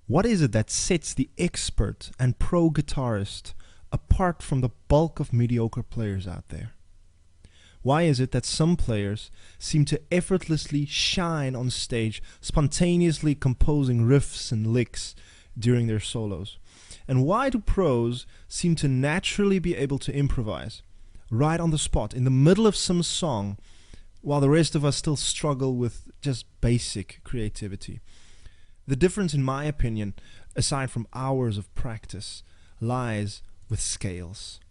What is it that sets the expert and pro guitarist apart from the bulk of mediocre players out there? Why is it that some players seem to effortlessly shine on stage, spontaneously composing riffs and licks during their solos? And why do pros seem to naturally be able to improvise right on the spot in the middle of some song, while the rest of us still struggle with just basic creativity? The difference, in my opinion, aside from hours of practice, lies with scales.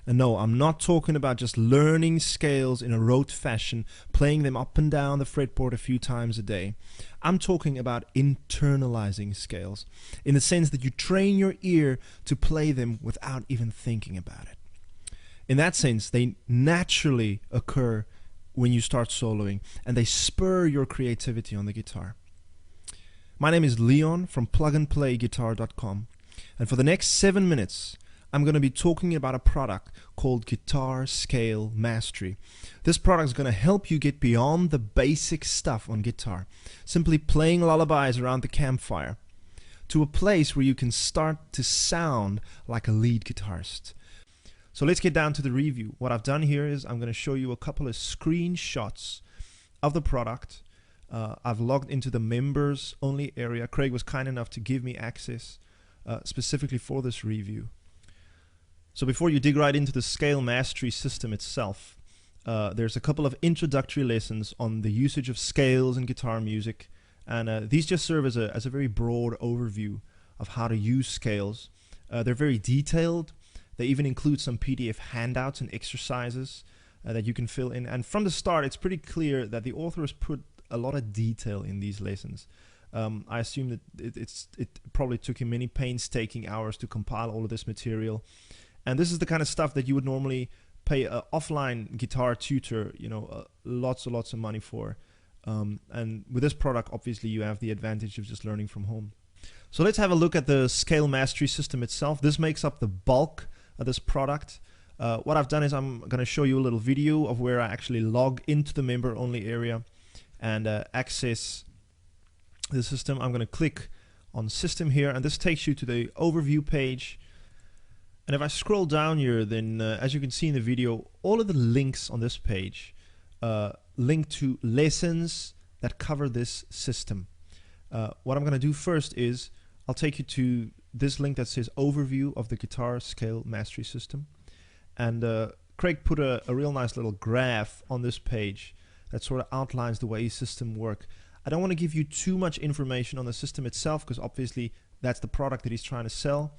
And no, I'm not talking about just learning scales in a rote fashion, playing them up and down the fretboard a few times a day. I'm talking about internalizing scales, in the sense that you train your ear to play them without even thinking about it. In that sense, they naturally occur when you start soloing, and they spur your creativity on the guitar. My name is Leon from plugandplayguitar.com, and for the next 7 minutes, I'm going to be talking about a product called Guitar Scale Mastery. This product is going to help you get beyond the basic stuff on guitar, simply playing lullabies around the campfire, to a place where you can start to sound like a lead guitarist. So let's get down to the review. What I've done here is I'm going to show you a couple of screenshots of the product. I've logged into the members only area. Craig was kind enough to give me access specifically for this review. So before you dig right into the Scale Mastery system itself, there's a couple of introductory lessons on the usage of scales in guitar music, and these just serve as a very broad overview of how to use scales. They're very detailed. They even include some PDF handouts and exercises that you can fill in, and from the start it's pretty clear that the author has put a lot of detail in these lessons. I assume that it probably took him many painstaking hours to compile all of this material. And this is the kind of stuff that you would normally pay an offline guitar tutor, lots and lots of money for. And with this product, obviously, you have the advantage of just learning from home. So let's have a look at the Scale Mastery system itself. This makes up the bulk of this product. What I've done is I'm going to show you a little video of where I actually log into the member-only area and access the system. I'm going to click on System here, and this takes you to the overview page. And if I scroll down here, then as you can see in the video, all of the links on this page link to lessons that cover this system. What I'm going to do first is I'll take you to this link that says Overview of the Guitar Scale Mastery System. And Craig put a real nice little graph on this page that sort of outlines the way his system works. I don't want to give you too much information on the system itself, because obviously that's the product that he's trying to sell.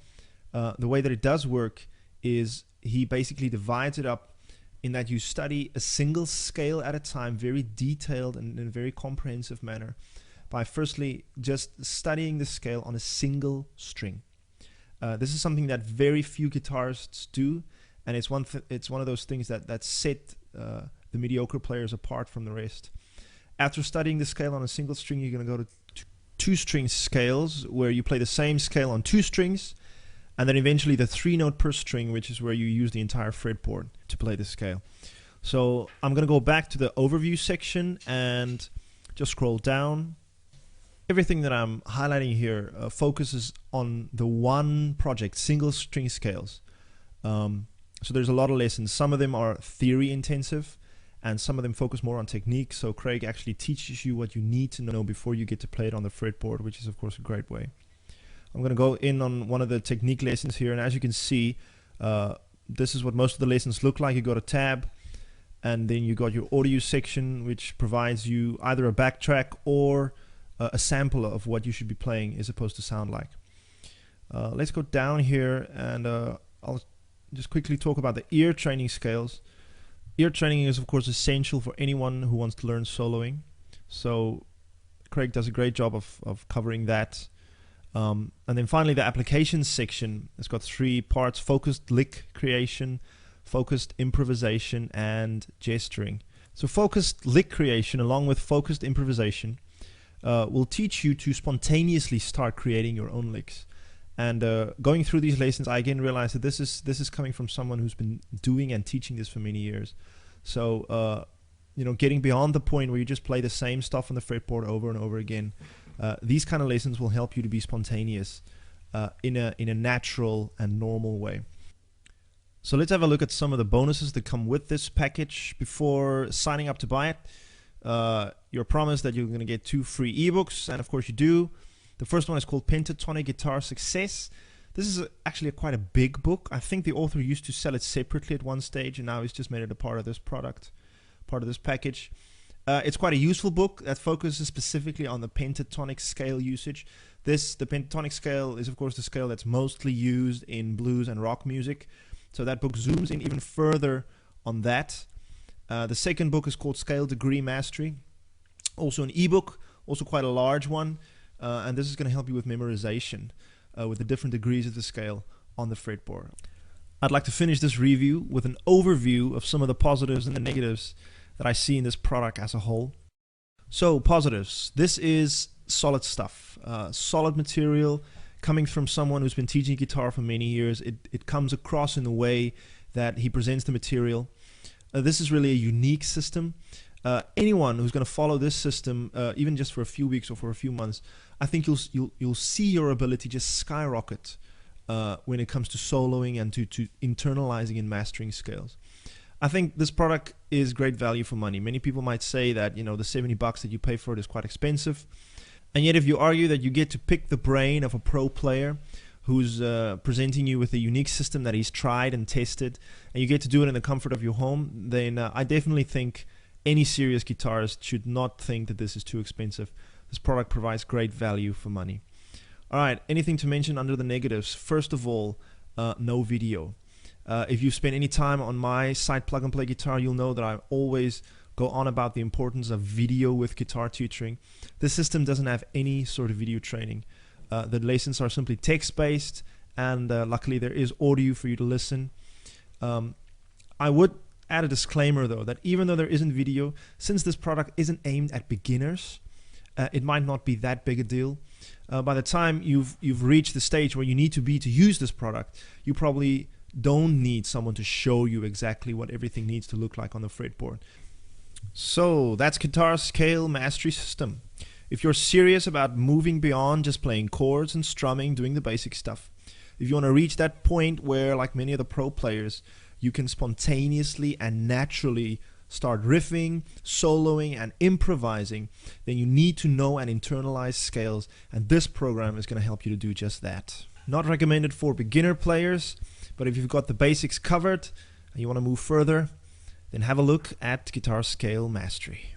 The way that it does work is he basically divides it up in that you study a single scale at a time, very detailed and in a very comprehensive manner, by firstly just studying the scale on a single string. This is something that very few guitarists do, and it's one of those things that set the mediocre players apart from the rest. After studying the scale on a single string, you're going to go to two-string scales, where you play the same scale on 2 strings, and then eventually the 3-note per string, which is where you use the entire fretboard to play the scale. So I'm going to go back to the overview section and just scroll down. Everything that I'm highlighting here focuses on the one project, single string scales. So there's a lot of lessons. Some of them are theory intensive, and some of them focus more on technique. So Craig actually teaches you what you need to know before you get to play it on the fretboard, which is of course a great way. I'm going to go in on one of the technique lessons here, and as you can see, this is what most of the lessons look like. You got a tab, and then you got your audio section, which provides you either a backtrack or a sample of what you should be playing is supposed to sound like. Let's go down here, and I'll just quickly talk about the ear training scales. Ear training is of course essential for anyone who wants to learn soloing. So Craig does a great job of covering that. And then finally, the applications section has got 3 parts: focused lick creation, focused improvisation, and gesturing. So focused lick creation along with focused improvisation will teach you to spontaneously start creating your own licks. And going through these lessons, I again realized that this is coming from someone who's been doing and teaching this for many years. So getting beyond the point where you just play the same stuff on the fretboard over and over again, These kind of lessons will help you to be spontaneous in a natural and normal way. So let's have a look at some of the bonuses that come with this package. Before signing up to buy it, you're promised that you're going to get 2 free ebooks, and of course you do. The first one is called Pentatonic Guitar Success. This is actually quite a big book. I think the author used to sell it separately at one stage, and now he's just made it a part of this product, part of this package. It's quite a useful book that focuses specifically on the pentatonic scale usage. The pentatonic scale is of course the scale that's mostly used in blues and rock music. So that book zooms in even further on that. The second book is called Scale Degree Mastery. Also an ebook, also quite a large one. And this is going to help you with memorization with the different degrees of the scale on the fretboard. I'd like to finish this review with an overview of some of the positives and the negatives that I see in this product as a whole. So positives, this is solid stuff, solid material coming from someone who's been teaching guitar for many years. It comes across in the way that he presents the material. This is really a unique system. Anyone who's going to follow this system, even just for a few weeks or for a few months, I think you'll see your ability just skyrocket when it comes to soloing and to internalizing and mastering scales. I think this product is great value for money. Many people might say that, you know, the $70 that you pay for it is quite expensive. And yet if you argue that you get to pick the brain of a pro player who's presenting you with a unique system that he's tried and tested, and you get to do it in the comfort of your home, then I definitely think any serious guitarist should not think that this is too expensive. This product provides great value for money. Alright, anything to mention under the negatives? First of all, no video. If you've spent any time on my site Plug and Play Guitar, you'll know that I always go on about the importance of video with guitar tutoring. This system doesn't have any sort of video training. The lessons are simply text-based, and luckily there is audio for you to listen. I would add a disclaimer though, that even though there isn't video, since this product isn't aimed at beginners, it might not be that big a deal. By the time you've reached the stage where you need to be to use this product, you probably don't need someone to show you exactly what everything needs to look like on the fretboard. So that's Guitar Scale Mastery System. If you're serious about moving beyond just playing chords and strumming, doing the basic stuff, if you want to reach that point where, like many of the pro players, you can spontaneously and naturally start riffing, soloing, and improvising, then you need to know and internalize scales, and this program is going to help you to do just that. Not recommended for beginner players, but if you've got the basics covered and you want to move further, then have a look at Guitar Scale Mastery.